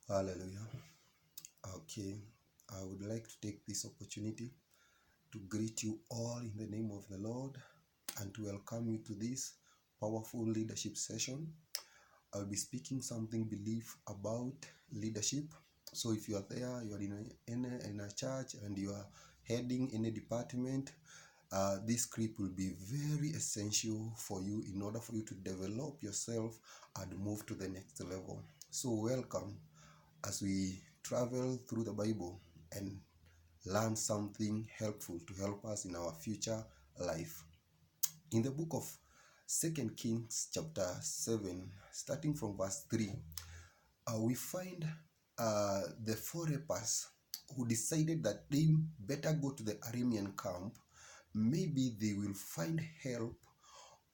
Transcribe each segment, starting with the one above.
Hallelujah. Okay, I would like to take this opportunity to greet you all in the name of the Lord and to welcome you to this powerful leadership session. I'll be speaking something belief about leadership. So if you are there, you are in a church and you are heading any department, this script will be very essential for you in order for you to develop yourself and move to the next level. So welcome as we travel through the Bible and learn something helpful to help us in our future life. In the book of 2 Kings chapter 7, starting from verse 3, we find the four lepers who decided that they better go to the Aramean camp. Maybe they will find help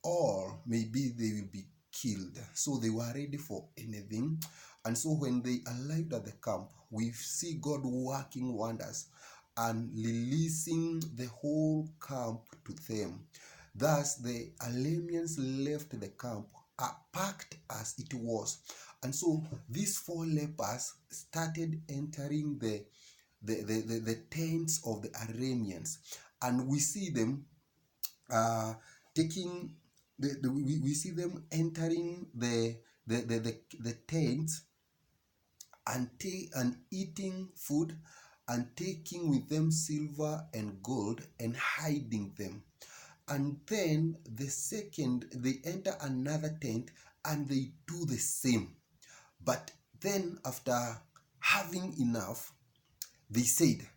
or maybe they will be killed. So they were ready for anything. And so when they arrived at the camp, we see God working wonders and releasing the whole camp to them. Thus, the Arameans left the camp packed as it was. And so these four lepers started entering the tents of the Arameans. And we see them taking we see them entering the tent and eating food and taking with them silver and gold and hiding them. And then the second, they enter another tent and they do the same. But then after having enough, they said,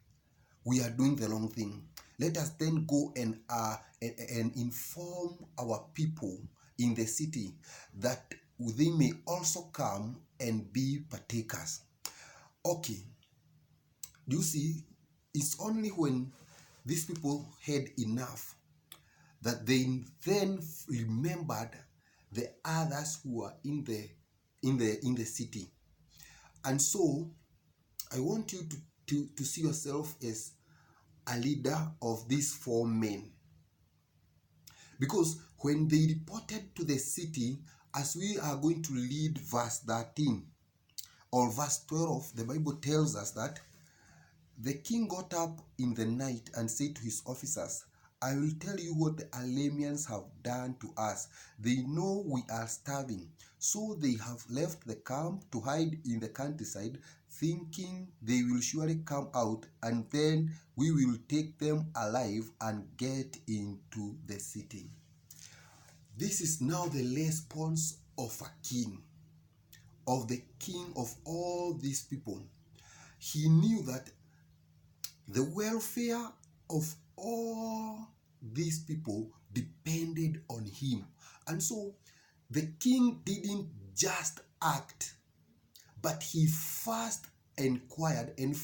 we are doing the wrong thing. Let us then go and inform our people in the city that they may also come and be partakers. Okay, do you see? It's only when these people had enough that they then remembered the others who are in the city. And so I want you to see yourself as a leader of these four men. Because when they reported to the city, as we are going to read verse 13 or verse 12, the Bible tells us that the king got up in the night and said to his officers, I will tell you what the Arameans have done to us. They know we are starving, so they have left the camp to hide in the countryside, thinking they will surely come out, and then we will take them alive and get into the city. This is now the response of a king, of the king of all these people. He knew that the welfare of all these people depended on him. And so the king didn't just act, but he first inquired and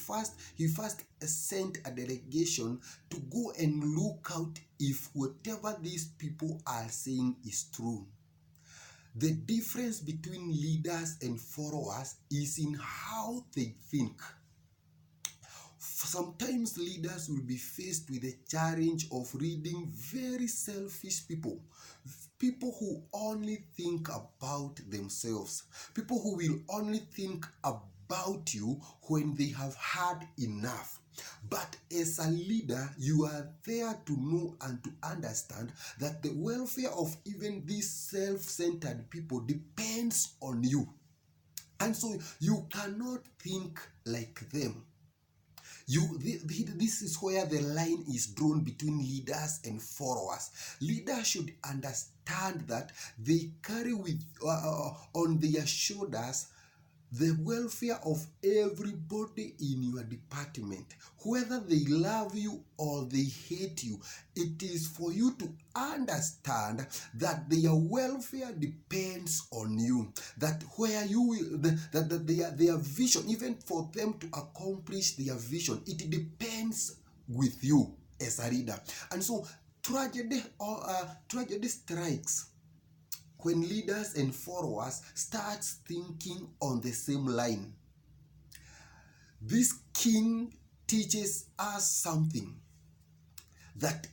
he first sent a delegation to go and look out if whatever these people are saying is true. The difference between leaders and followers is in how they think. Sometimes leaders will be faced with the challenge of reading very selfish people who only think about themselves, people who will only think about you when they have had enough. But as a leader, you are there to know and to understand that the welfare of even these self-centered people depends on you. And so you cannot think like them. This is where the line is drawn between leaders and followers. Leaders should understand that they carry on their shoulders the welfare of everybody in your department. Whether they love you or they hate you, it is for you to understand that their welfare depends on you. That where you will, that their vision, even for them to accomplish their vision, it depends with you as a leader. And so tragedy strikes when leaders and followers start thinking on the same line. This king teaches us something, that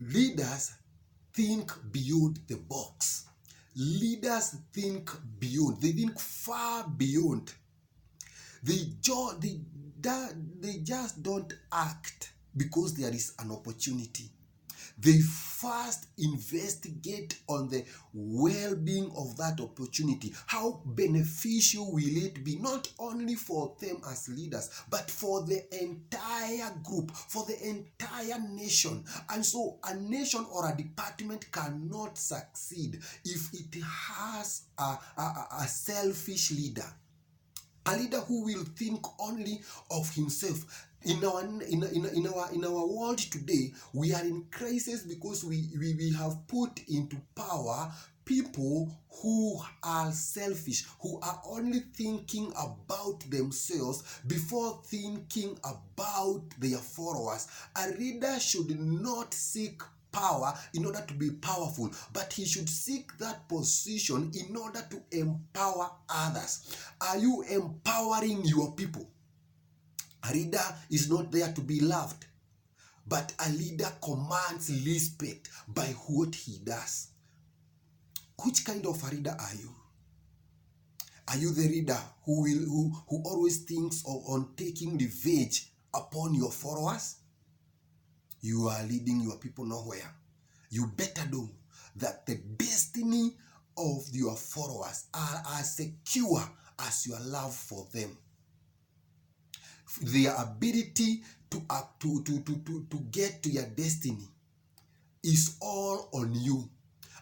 leaders think beyond the box. Leaders think beyond. They think far beyond. They just don't act because there is an opportunity. They first investigate on the well-being of that opportunity. How beneficial will it be, not only for them as leaders, but for the entire group, for the entire nation. And so a nation or a department cannot succeed if it has a selfish leader. A leader who will think only of himself. In our world today, we are in crisis because we have put into power people who are selfish, who are only thinking about themselves before thinking about their followers. A leader should not seek power in order to be powerful, but he should seek that position in order to empower others. Are you empowering your people? A leader is not there to be loved, but a leader commands respect by what he does. Which kind of a leader are you? Are you the leader who always thinks on taking revenge upon your followers? You are leading your people nowhere. You better know that the destiny of your followers are as secure as your love for them. Their ability to get to your destiny is all on you.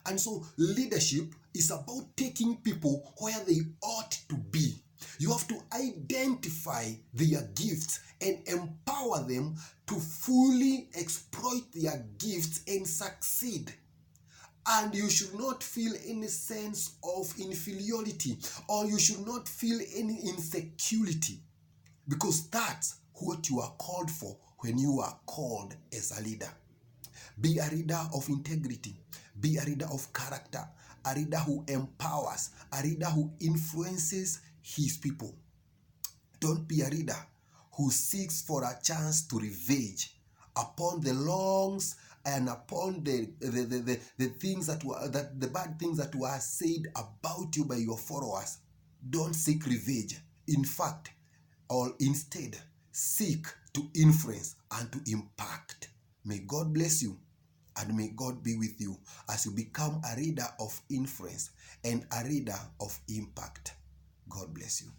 And so leadership is about taking people where they ought to be. You have to identify their gifts and empower them to fully exploit their gifts and succeed. And you should not feel any sense of inferiority, or you should not feel any insecurity, because that's what you are called for when you are called as a leader. Be a leader of integrity. Be a leader of character. A leader who empowers. A leader who influences his people. Don't be a leader who seeks for a chance to revenge upon the wrongs and upon the things the bad things that were said about you by your followers. Don't seek revenge. In fact, or instead, seek to influence and to impact. May God bless you, and may God be with you as you become a leader of influence and a leader of impact. God bless you.